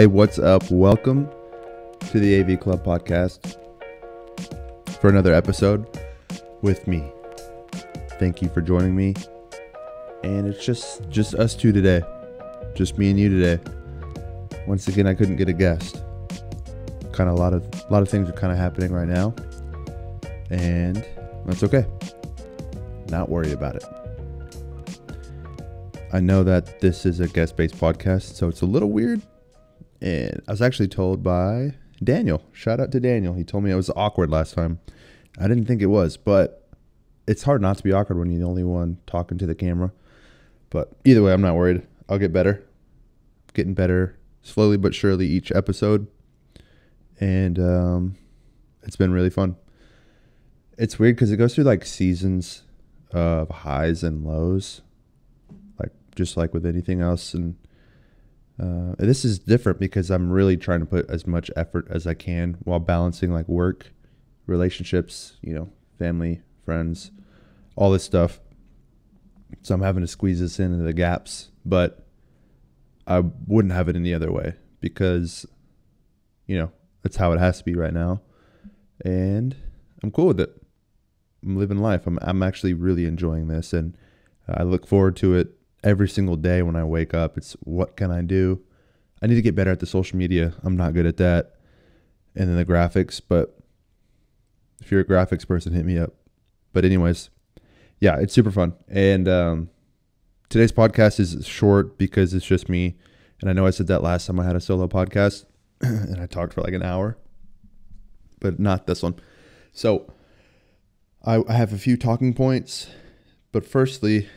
Hey, what's up? Welcome to the AV Club podcast for another episode with me. Thank you for joining me. And it's just us two today. Just me and you today. Once again, I couldn't get a guest. Kind of a lot of things are kind of happening right now. And that's okay. Not worried about it. I know that this is a guest-based podcast, so it's a little weird. And I was actually told by Daniel. Shout out to Daniel. He told me it was awkward last time. I didn't think it was, but it's hard not to be awkward when you're the only one talking to the camera. But either way, I'm not worried. I'll get better. Getting better slowly but surely each episode. And it's been really fun. It's weird because it goes through like seasons of highs and lows. Like just like with anything else. And this is different because I'm really trying to put as much effort as I can while balancing like work, relationships, family, friends, all this stuff. So I'm having to squeeze this into the gaps, but I wouldn't have it any other way because, that's how it has to be right now. And I'm cool with it. I'm living life. I'm actually really enjoying this, and I look forward to it every single day when I wake up. It's what can I do? I need to get better at the social media. I'm not good at that. And then the graphics, but if you're a graphics person, hit me up. But anyways, yeah, it's super fun. And today's podcast is short because it's just me. And I know I said that last time I had a solo podcast and I talked for like an hour, but not this one. So I have a few talking points, but firstly,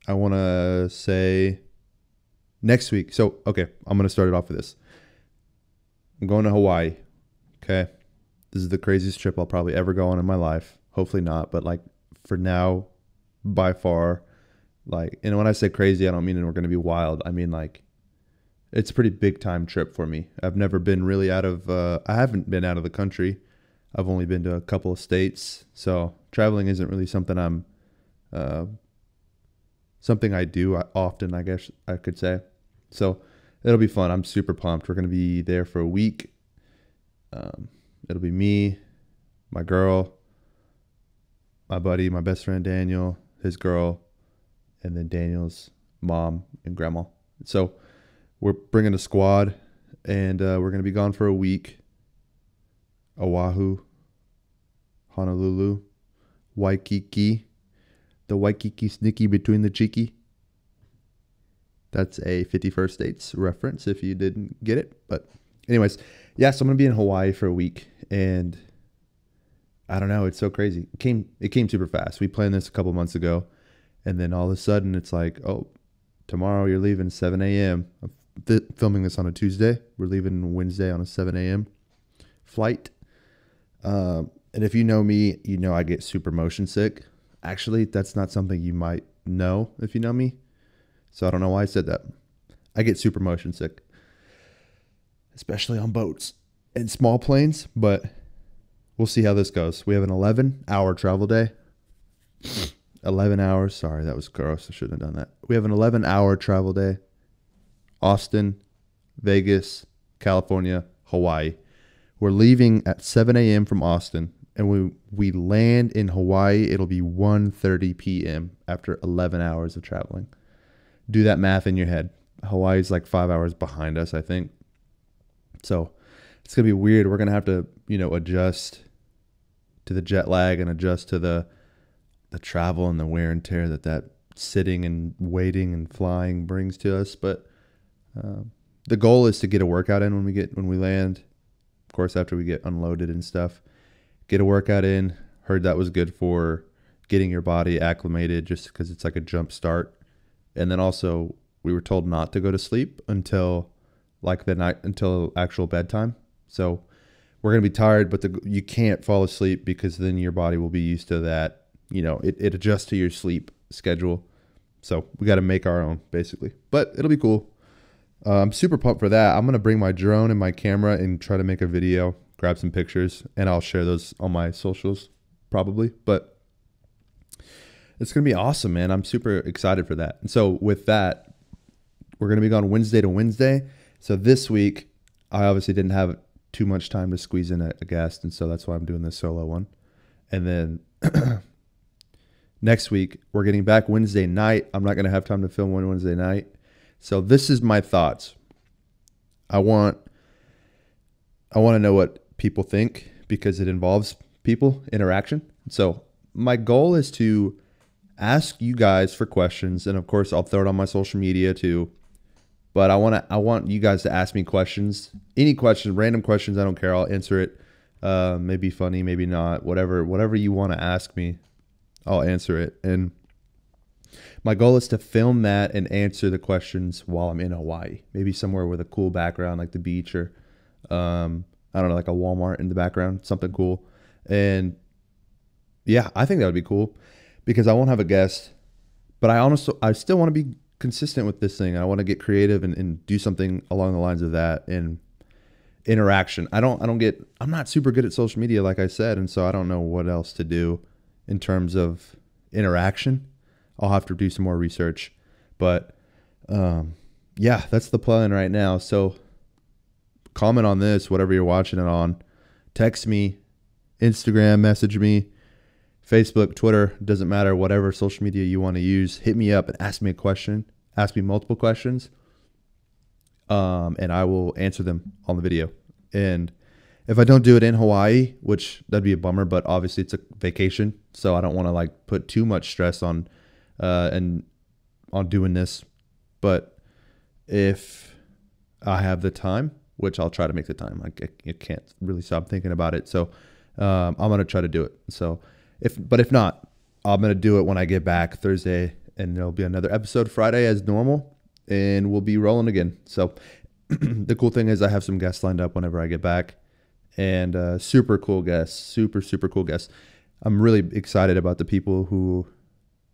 I want to say next week. So, okay, I'm going to start it off with this. I'm going to Hawaii. Okay. This is the craziest trip I'll probably ever go on in my life. Hopefully not, but like for now, by far, and when I say crazy, I don't mean we're going to be wild. I mean, like, it's a pretty big time trip for me. I've never been really I haven't been out of the country. I've only been to a couple of states. So traveling isn't really something something I do often, I guess I could say. So it'll be fun. I'm super pumped. We're going to be there for a week. It'll be me, my girl, my buddy, my best friend Daniel, his girl, and then Daniel's mom and grandma. So we're bringing a squad, and we're going to be gone for a week. Oahu, Honolulu, Waikiki. The Waikiki Snicky between the cheeky. That's a 51st States reference if you didn't get it. But anyways, yeah, so I'm going to be in Hawaii for a week. And I don't know, it's so crazy. It came super fast. We planned this a couple months ago. And then all of a sudden it's like, oh, tomorrow you're leaving 7 a.m. I'm filming this on a Tuesday. We're leaving Wednesday on a 7 a.m. flight. And if you know me, you know I get super motion sick. Actually, that's not something you might know if you know me. So I don't know why I said that. I get super motion sick, especially on boats and small planes, but we'll see how this goes. We have an 11-hour travel day. 11 hours. Sorry, that was gross. I shouldn't have done that. We have an 11-hour travel day. Austin, Vegas, California, Hawaii. We're leaving at 7 a.m. from Austin. And we land in Hawaii, it'll be 1:30 p.m. after 11 hours of traveling. Do that math in your head. Hawaii's like 5 hours behind us, I think. So it's going to be weird. We're going to have to, adjust to the jet lag and adjust to the travel and the wear and tear that sitting and waiting and flying brings to us. But the goal is to get a workout in when we land. Of course, after we get unloaded and stuff. Get a workout in. Heard that was good for getting your body acclimated just because it's like a jump start. And then also we were told not to go to sleep until actual bedtime. So we're going to be tired, but you can't fall asleep because then your body will be used to that. It adjusts to your sleep schedule. So we got to make our own basically, but it'll be cool. I'm super pumped for that. I'm going to bring my drone and my camera and try to make a video. Grab some pictures, and I'll share those on my socials probably. But it's going to be awesome, man. I'm super excited for that. And so with that, we're going to be gone Wednesday to Wednesday. So this week, I obviously didn't have too much time to squeeze in a guest, and so that's why I'm doing this solo one. And then next week we're getting back Wednesday night. I'm not going to have time to film one Wednesday night. So this is my thoughts. I want to know what people think because it involves people interaction. So my goal is to ask you guys for questions, and of course I'll throw it on my social media too. But I want you guys to ask me questions, any questions, random questions. I don't care. I'll answer it. Maybe funny, maybe not. Whatever you want to ask me, I'll answer it. And my goal is to film that and answer the questions while I'm in Hawaii. Maybe somewhere with a cool background, like the beach, or I don't know, like a Walmart in the background, something cool. And yeah, I think that would be cool because I won't have a guest, but I still want to be consistent with this thing. I want to get creative and do something along the lines of that and interaction. I'm not super good at social media, like I said. And so I don't know what else to do in terms of interaction. I'll have to do some more research, but, yeah, that's the plan right now. So comment on this, whatever you're watching it on, text me, Instagram, message me, Facebook, Twitter, doesn't matter, whatever social media you want to use, hit me up and ask me a question, ask me multiple questions, and I will answer them on the video. And if I don't do it in Hawaii, which that'd be a bummer, but obviously it's a vacation, so I don't want to like put too much stress on doing this. But if I have the time, which I'll try to make the time, I can't really stop thinking about it. So I'm gonna try to do it. So if not, I'm gonna do it when I get back Thursday, and there'll be another episode Friday as normal, and we'll be rolling again. So the cool thing is I have some guests lined up whenever I get back, and super cool guests, super cool guests. I'm really excited about the people who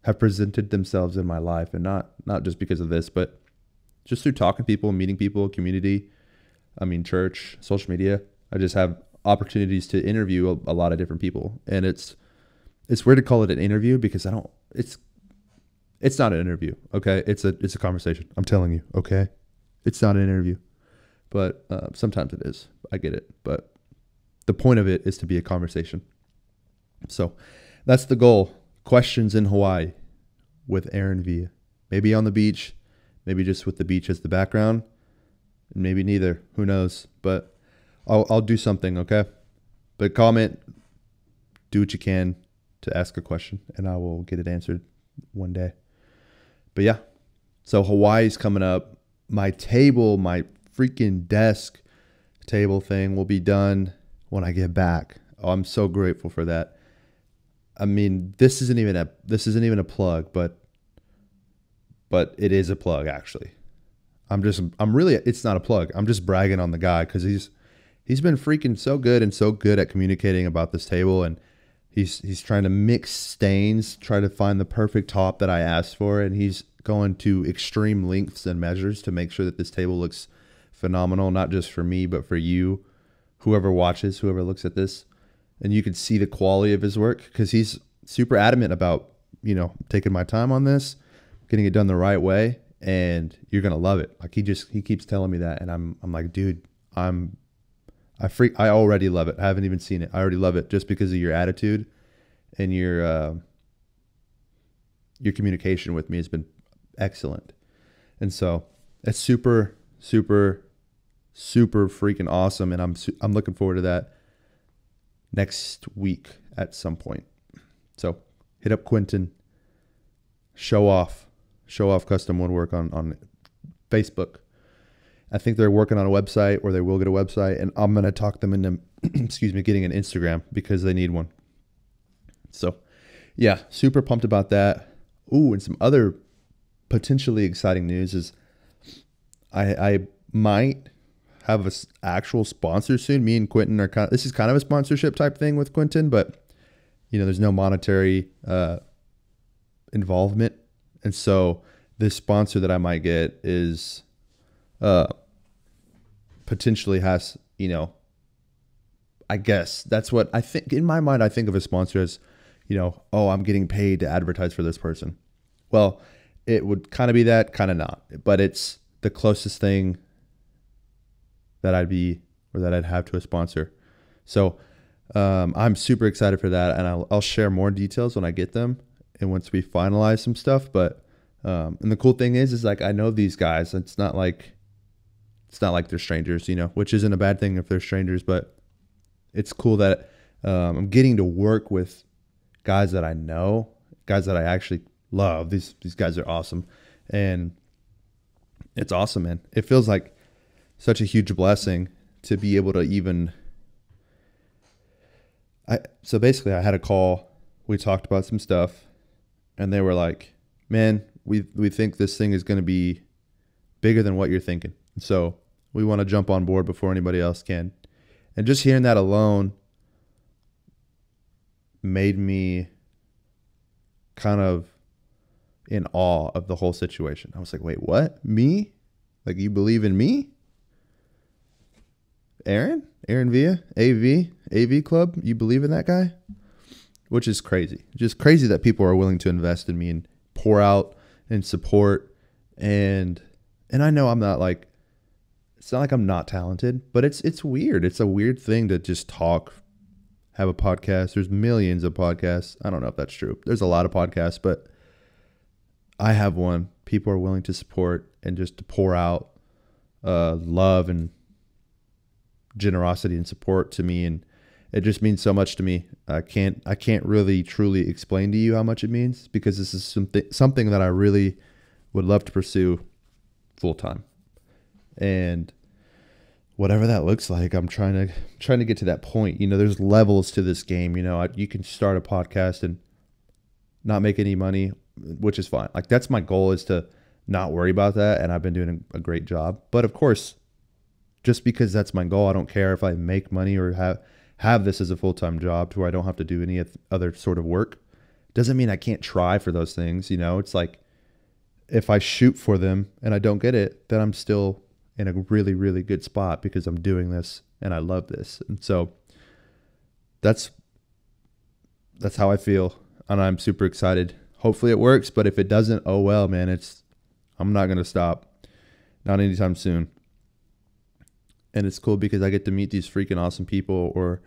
have presented themselves in my life, and not just because of this, but just through talking to people, meeting people, community. I mean, church, social media. I just have opportunities to interview a lot of different people, and it's weird to call it an interview because it's not an interview. Okay. It's a conversation. I'm telling you. Okay. It's not an interview, but sometimes it is. I get it. But the point of it is to be a conversation. So that's the goal. Questions in Hawaii with Aaron Villa. Maybe on the beach, maybe just with the beach as the background, maybe neither. Who knows? But I'll do something. Okay. But comment, do what you can to ask a question, and I will get it answered one day. But yeah, so Hawaii's coming up. My table, my freaking desk table thing will be done when I get back. Oh, I'm so grateful for that. I mean, this isn't even a plug, but it is a plug actually. It's not a plug. I'm just bragging on the guy because he's been freaking so good and so good at communicating about this table, and he's trying to mix stains, try to find the perfect top that I asked for, and he's going to extreme lengths and measures to make sure that this table looks phenomenal, not just for me, but for you, whoever watches, whoever looks at this. And you can see the quality of his work because he's super adamant about, taking my time on this, getting it done the right way, and you're going to love it. Like he keeps telling me that, and I'm like, dude, I already love it. I haven't even seen it. I already love it just because of your attitude and your communication with me has been excellent. And so it's super freaking awesome. And I'm looking forward to that next week at some point. So hit up Quentin, show off custom woodwork on Facebook. I think they're working on a website, or they will get a website, and I'm going to talk them into, getting an Instagram because they need one. So yeah, super pumped about that. Ooh, and some other potentially exciting news is I might have an actual sponsor soon. Me and Quentin are this is kind of a sponsorship type thing with Quentin, but there's no monetary involvement. And so this sponsor that I might get is potentially has, I guess that's what I think in my mind. I think of a sponsor as, oh, I'm getting paid to advertise for this person. Well, it would kind of be that, kind of not, but it's the closest thing that I'd have to a sponsor. So I'm super excited for that, and I'll share more details when I get them and once we finalize some stuff. But and the cool thing is like I know these guys. It's not like they're strangers, which isn't a bad thing if they're strangers, but it's cool that I'm getting to work with guys that I know, guys that I actually love. These guys are awesome, and it's awesome, man. It feels like such a huge blessing to be able to even. So basically, I had a call. We talked about some stuff, and they were like, "Man, we think this thing is going to be bigger than what you're thinking. So we want to jump on board before anybody else can." And just hearing that alone made me kind of in awe of the whole situation. I was like, "Wait, what? Me? Like, you believe in me? Aaron Villa, AV Club, you believe in that guy?" Which is crazy. Just crazy that people are willing to invest in me and pour out and support. And I know I'm not like, it's not like I'm not talented, but it's weird. It's a weird thing to just talk, have a podcast. There's millions of podcasts. I don't know if that's true. There's a lot of podcasts, but I have one. People are willing to support and just to pour out love and generosity and support to me, and it just means so much to me. I can't really truly explain to you how much it means, because this is something that I really would love to pursue full time, and whatever that looks like, I'm trying to get to that point. There's levels to this game. You can start a podcast and not make any money, which is fine. Like, that's my goal, is to not worry about that, and I've been doing a great job. But of course, just because that's my goal, I don't care if I make money or have this as a full-time job to where I don't have to do any other sort of work. Doesn't mean I can't try for those things. It's like, if I shoot for them and I don't get it, then I'm still in a really, really good spot because I'm doing this and I love this. And so that's how I feel. And I'm super excited. Hopefully it works, but if it doesn't, oh well, man, I'm not going to stop. Not anytime soon. And it's cool because I get to meet these freaking awesome people, or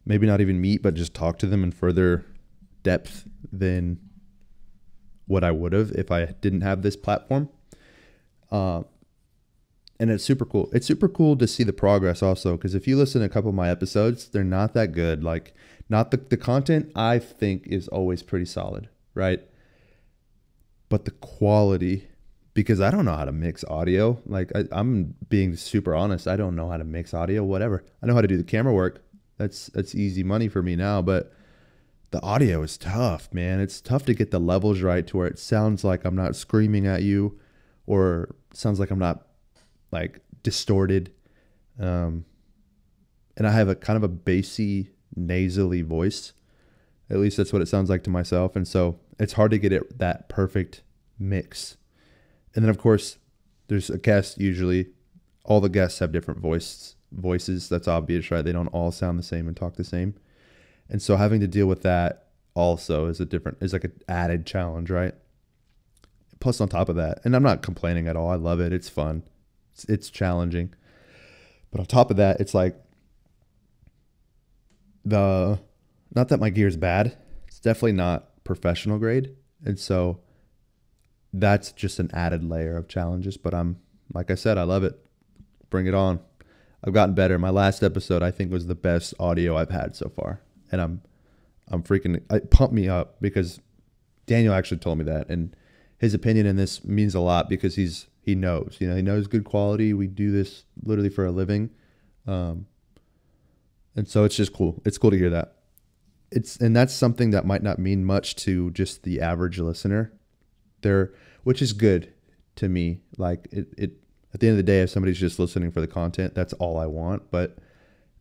maybe not even meet, but just talk to them in further depth than what I would have if I didn't have this platform. And it's super cool. It's super cool to see the progress also, because if you listen to a couple of my episodes, they're not that good. Like, not the content I think is always pretty solid, right? But the quality, because I don't know how to mix audio. Like, I'm being super honest. I don't know how to mix audio, whatever. I know how to do the camera work. That's easy money for me now, but the audio is tough, man. It's tough to get the levels right to where it sounds like I'm not screaming at you, or sounds like I'm not like distorted. And I have a kind of a bassy, nasally voice. At least that's what it sounds like to myself. And so it's hard to get it that perfect mix. And then, of course, there's a guest. Usually all the guests have different voices. That's obvious, right? They don't all sound the same and talk the same. And so having to deal with that also is like an added challenge, right? Plus on top of that, and I'm not complaining at all. I love it. It's fun. It's challenging. But on top of that, it's like not that my gear's bad. It's definitely not professional grade. And so that's just an added layer of challenges. But like I said, I love it. Bring it on. I've gotten better. My last episode, I think, was the best audio I've had so far. And it pumped me up because Daniel actually told me that. And his opinion in this means a lot because he knows, he knows good quality. We do this literally for a living. And so it's just cool. It's cool to hear that. And that's something that might not mean much to just the average listener there, which is good to me. Like it at the end of the day, if somebody's just listening for the content, that's all I want. But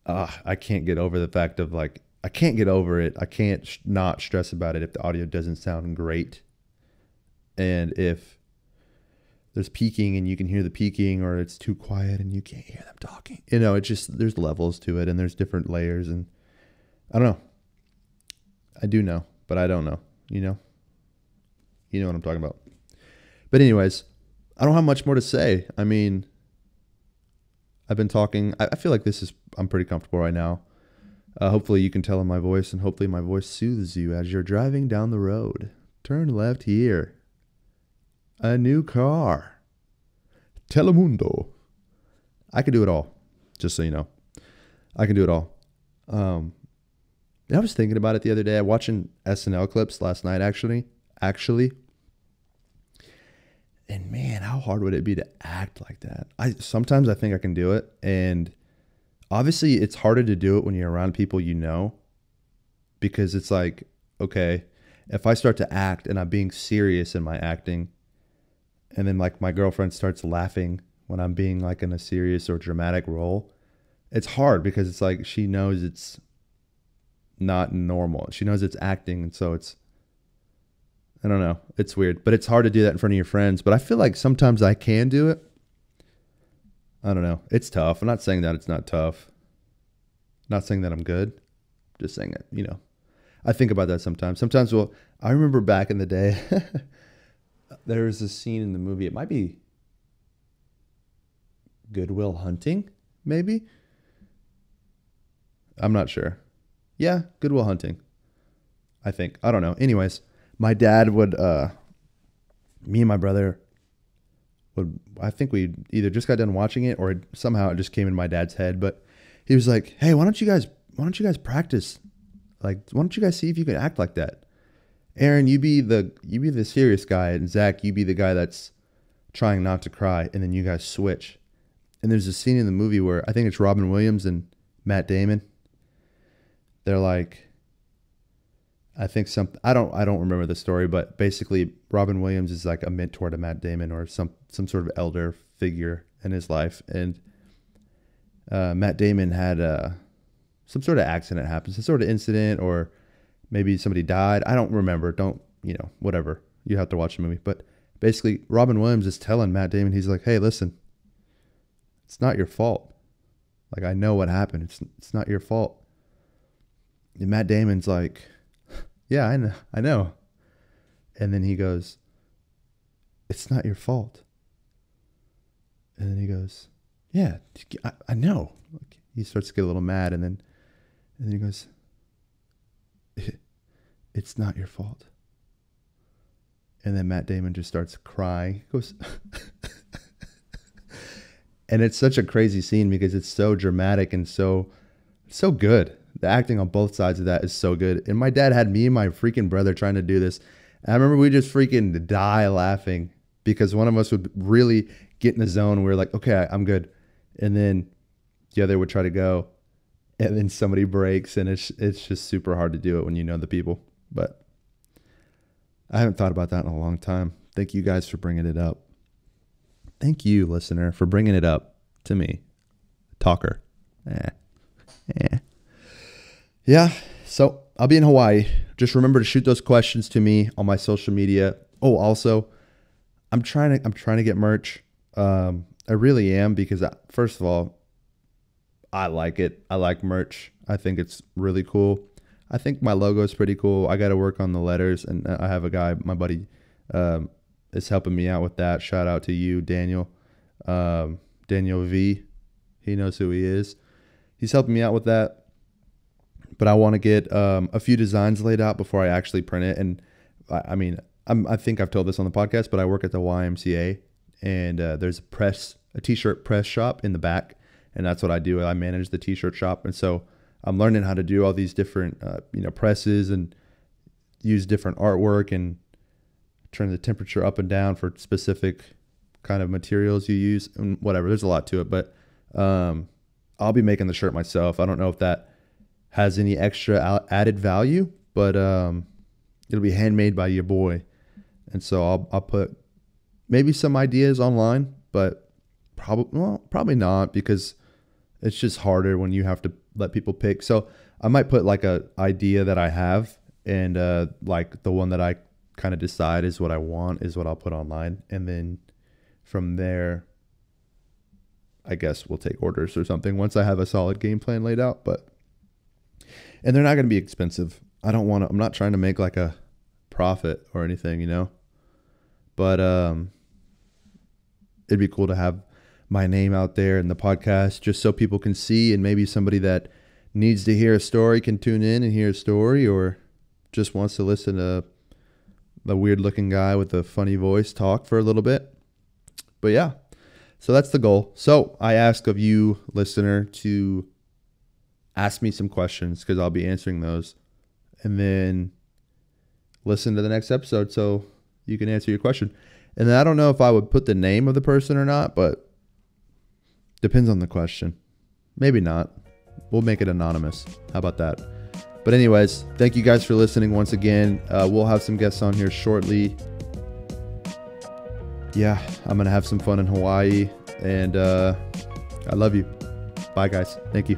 I can't get over the fact of like, I can't get over it. I can't not stress about it if the audio doesn't sound great. And if there's peaking and you can hear the peaking, or it's too quiet and you can't hear them talking, it's just, there's levels to it and there's different layers. And I don't know. I do know, but I don't know, you know what I'm talking about. But anyways, I don't have much more to say. I mean, I've been talking. I feel like I'm pretty comfortable right now. Hopefully you can tell in my voice, and hopefully my voice soothes you as you're driving down the road. Turn left here. A new car. Telemundo. I can do it all, just so you know. I can do it all. I was thinking about it the other day. I'm watching SNL clips last night, actually. And man, how hard would it be to act like that? Sometimes I think I can do it. And obviously it's harder to do it when you're around people you know, because it's like, okay, if I start to act and I'm being serious in my acting, and then like my girlfriend starts laughing when I'm being like in a serious or dramatic role, it's hard because it's like she knows it's not normal. She knows it's acting, and so I don't know. It's weird, but it's hard to do that in front of your friends. But I feel like sometimes I can do it. I don't know. It's tough. I'm not saying that it's not tough. Not saying that I'm good. Just saying that, I think about that sometimes. Sometimes, I remember back in the day, there was a scene in the movie. It might be Good Will Hunting, maybe. I'm not sure. Yeah, Good Will Hunting, I think. I don't know. Anyways, my dad would, me and my brother would, I think we either just got done watching it or somehow it just came in my dad's head. But he was like, hey, why don't you guys practice? Like, why don't you guys see if you can act like that? Aaron, you be the serious guy, and Zach, you be the guy that's trying not to cry, and then you guys switch. And there's a scene in the movie where I think it's Robin Williams and Matt Damon. They're like, I think I don't remember the story, but basically Robin Williams is like a mentor to Matt Damon or some sort of elder figure in his life. And Matt Damon had some sort of accident happen, some sort of incident, or maybe somebody died. I don't remember. Whatever. You have to watch the movie. But basically Robin Williams is telling Matt Damon, he's like, hey, listen, it's not your fault. Like, I know what happened. It's not your fault. And Matt Damon's like, yeah, I know. And then he goes, it's not your fault. And then he goes, yeah, I know. He starts to get a little mad, and then he goes, it's not your fault. And then Matt Damon just starts crying. He goes, and it's such a crazy scene because it's so dramatic and so good. The acting on both sides of that is so good. And my dad had me and my freaking brother trying to do this. And I remember we just freaking die laughing because one of us would really get in the zone. We were like, okay, I'm good. And then the other would try to go. And then somebody breaks. And it's just super hard to do it when you know the people. But I haven't thought about that in a long time. Thank you guys for bringing it up. Thank you, listener, for bringing it up to me. Talker. Yeah, so I'll be in Hawaii. Just remember to shoot those questions to me on my social media. Oh, also, I'm trying to get merch. I really am because first of all, I like it. I like merch. I think it's really cool. I think my logo is pretty cool. I got to work on the letters, and I have a guy, my buddy, is helping me out with that. Shout out to you, Daniel. Daniel V. He knows who he is. He's helping me out with that. But I want to get a few designs laid out before I actually print it. And I think I've told this on the podcast, but I work at the YMCA, and there's a t-shirt press shop in the back, and that's what I do. I manage the t-shirt shop, and so I'm learning how to do all these different presses and use different artwork and turn the temperature up and down for specific kind of materials you use and whatever. There's a lot to it, but I'll be making the shirt myself. I don't know if that has any extra added value, but it'll be handmade by your boy. And so I'll put maybe some ideas online, but probably not, because it's just harder when you have to let people pick. So I might put like a idea that I have, and like the one that I kind of decide is what I want is what I'll put online. And then from there, I guess we'll take orders or something once I have a solid game plan laid out. And they're not going to be expensive. I'm not trying to make like a profit or anything, but it'd be cool to have my name out there in the podcast just so people can see, and maybe somebody that needs to hear a story can tune in and hear a story, or just wants to listen to a weird looking guy with a funny voice talk for a little bit. But yeah, so that's the goal. So I ask of you, listener, to ask me some questions because I'll be answering those, and then listen to the next episode so you can answer your question. And then I don't know if I would put the name of the person or not, but depends on the question. Maybe not. We'll make it anonymous. How about that? But anyways, thank you guys for listening once again. We'll have some guests on here shortly. Yeah, I'm going to have some fun in Hawaii, and I love you. Bye, guys. Thank you.